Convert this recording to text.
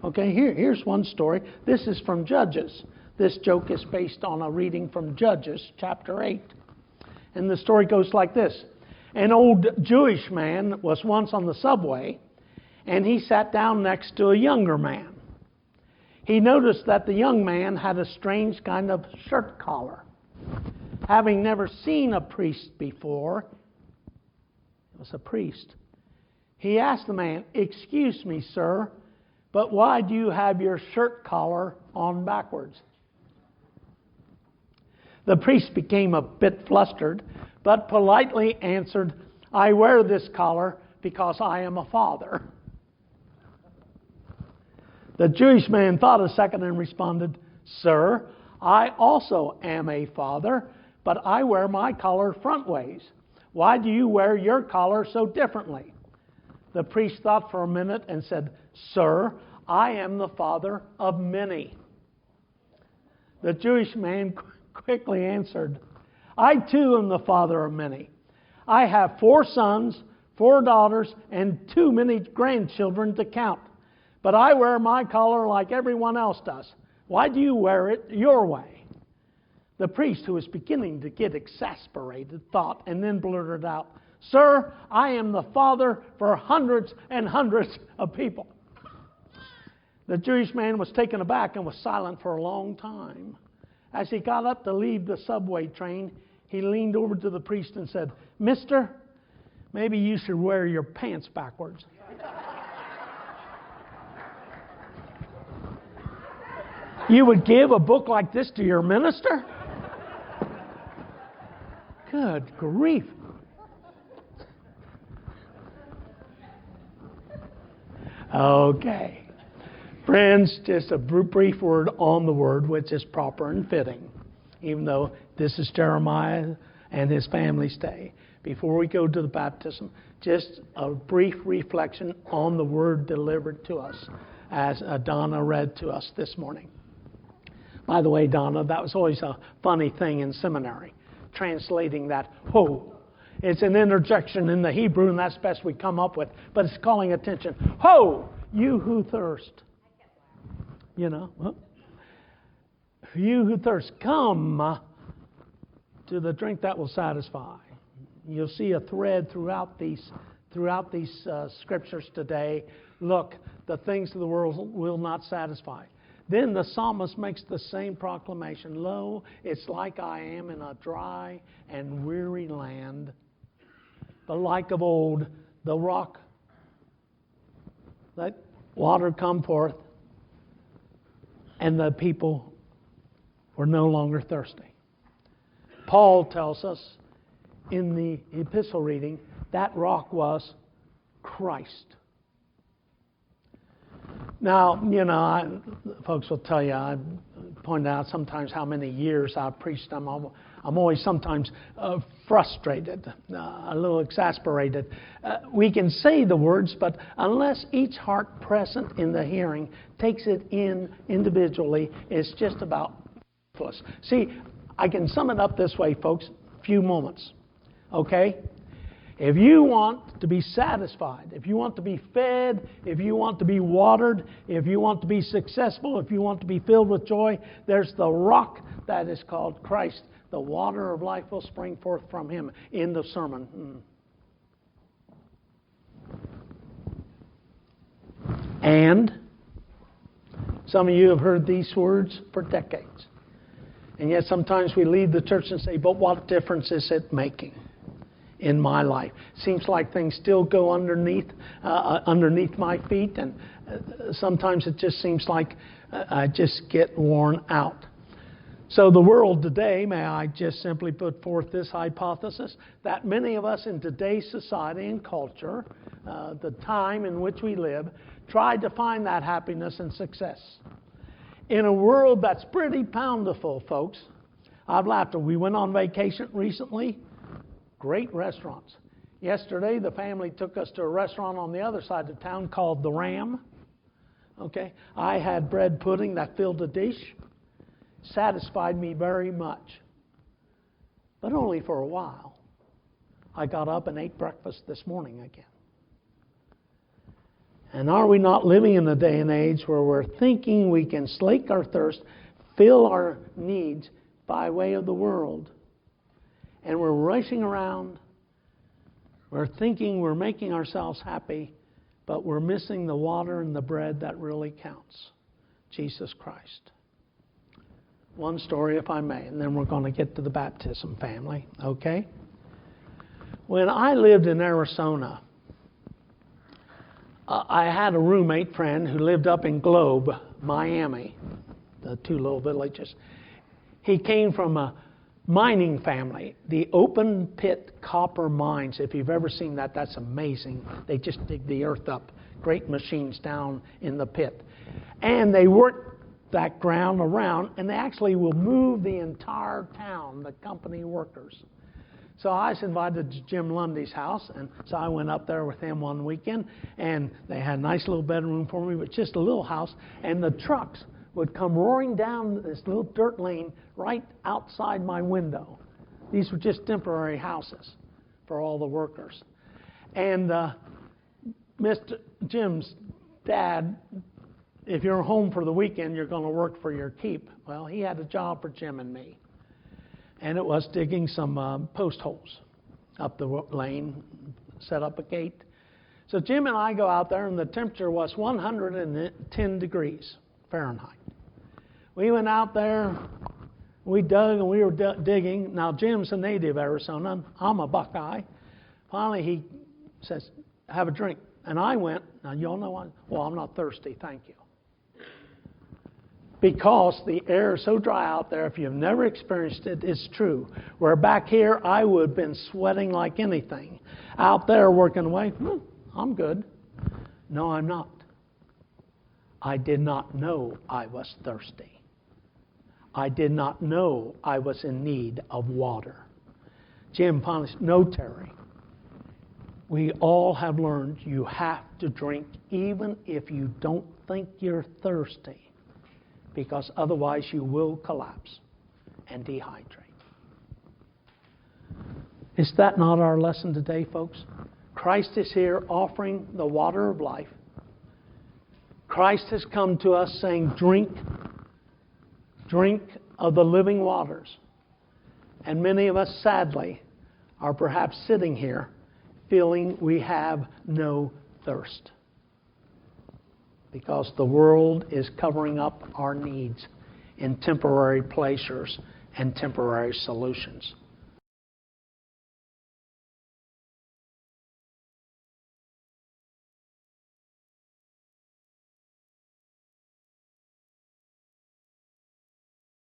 Okay, here's one story. This is from Judges. This joke is based on a reading from Judges, chapter 8. And the story goes like this. An old Jewish man was once on the subway, and he sat down next to a younger man. He noticed that the young man had a strange kind of shirt collar. Having never seen a priest before, it was a priest, he asked the man, "Excuse me, sir, but why do you have your shirt collar on backwards?" The priest became a bit flustered, but politely answered, "I wear this collar because I am a father." The Jewish man thought a second and responded, "Sir, I also am a father, but I wear my collar front ways. Why do you wear your collar so differently?" The priest thought for a minute and said, "Sir, I am the father of many." The Jewish man quickly answered, "I too am the father of many. I have 4 sons, 4 daughters, and too many grandchildren to count. But I wear my collar like everyone else does. Why do you wear it your way?" The priest, who was beginning to get exasperated, thought and then blurted out, "Sir, I am the father for hundreds and hundreds of people." The Jewish man was taken aback and was silent for a long time. As he got up to leave the subway train, he leaned over to the priest and said, "Mister, maybe you should wear your pants backwards." You would give a book like this to your minister? Good grief. Okay. Friends, just a brief word on the word, which is proper and fitting, even though this is Jeremiah and his family's day. Before we go to the baptism, just a brief reflection on the word delivered to us as Donna read to us this morning. By the way, Donna, that was always a funny thing in seminary, translating that ho. It's an interjection in the Hebrew, and that's the best we come up with, but it's calling attention. Ho, you who thirst. You know, you who thirst, come to the drink that will satisfy. You'll see a thread throughout these scriptures today. Look, the things of the world will not satisfy. Then the psalmist makes the same proclamation. Lo, it's like I am in a dry and weary land. But like of old, the rock, let water come forth, and the people were no longer thirsty. Paul tells us in the epistle reading that rock was Christ. Now, you know, folks will tell you, I point out sometimes how many years I've preached. I'm always sometimes frustrated, a little exasperated. We can say the words, but unless each heart present in the hearing takes it in individually, it's just about worthless. See, I can sum it up this way, folks, few moments. Okay? If you want to be satisfied, if you want to be fed, if you want to be watered, if you want to be successful, if you want to be filled with joy, there's the rock that is called Christ. The water of life will spring forth from Him. End of sermon. And some of you have heard these words for decades. And yet sometimes we leave the church and say, but what difference is it making in my life? Seems like things still go underneath my feet, and sometimes it just seems like I just get worn out. So the world today, may I just simply put forth this hypothesis, that many of us in today's society and culture, the time in which we live, try to find that happiness and success. In a world that's pretty bountiful, folks. I've laughed. We went on vacation recently. Great restaurants. Yesterday, the family took us to a restaurant on the other side of town called The Ram. Okay, I had bread pudding that filled a dish. Satisfied me very much. But only for a while. I got up and ate breakfast this morning again. And are we not living in a day and age where we're thinking we can slake our thirst, fill our needs by way of the world? And we're racing around. We're thinking we're making ourselves happy, but we're missing the water and the bread that really counts, Jesus Christ. One story, if I may, and then we're going to get to the baptism, family, okay? When I lived in Arizona, I had a roommate friend who lived up in Globe, Miami, the two little villages. He came from a mining family, the open pit copper mines. If you've ever seen that, that's amazing. They just dig the earth up, great machines down in the pit. And they work that ground around, and they actually will move the entire town, the company workers. So I was invited to Jim Lundy's house, and so I went up there with him one weekend, and they had a nice little bedroom for me, but just a little house, and the trucks would come roaring down this little dirt lane right outside my window. These were just temporary houses for all the workers. And Mr. Jim's dad, if you're home for the weekend, you're going to work for your keep. Well, he had a job for Jim and me. And it was digging some post holes up the lane, set up a gate. So Jim and I go out there, and the temperature was 110 degrees Fahrenheit. We went out there, we dug, and we were digging. Now, Jim's a native Arizona. I'm a Buckeye. Finally, he says, have a drink. And I went, now you all know what? Well, I'm not thirsty, thank you. Because the air is so dry out there, if you've never experienced it, it's true. Where back here, I would have been sweating like anything. Out there working away, I'm good. No, I'm not. I did not know I was thirsty. I did not know I was in need of water. Jim finally said, no, Terry. We all have learned you have to drink even if you don't think you're thirsty, because otherwise you will collapse and dehydrate. Is that not our lesson today, folks? Christ is here offering the water of life. Christ has come to us saying, drink of the living waters. And many of us, sadly, are perhaps sitting here feeling we have no thirst, because the world is covering up our needs in temporary pleasures and temporary solutions.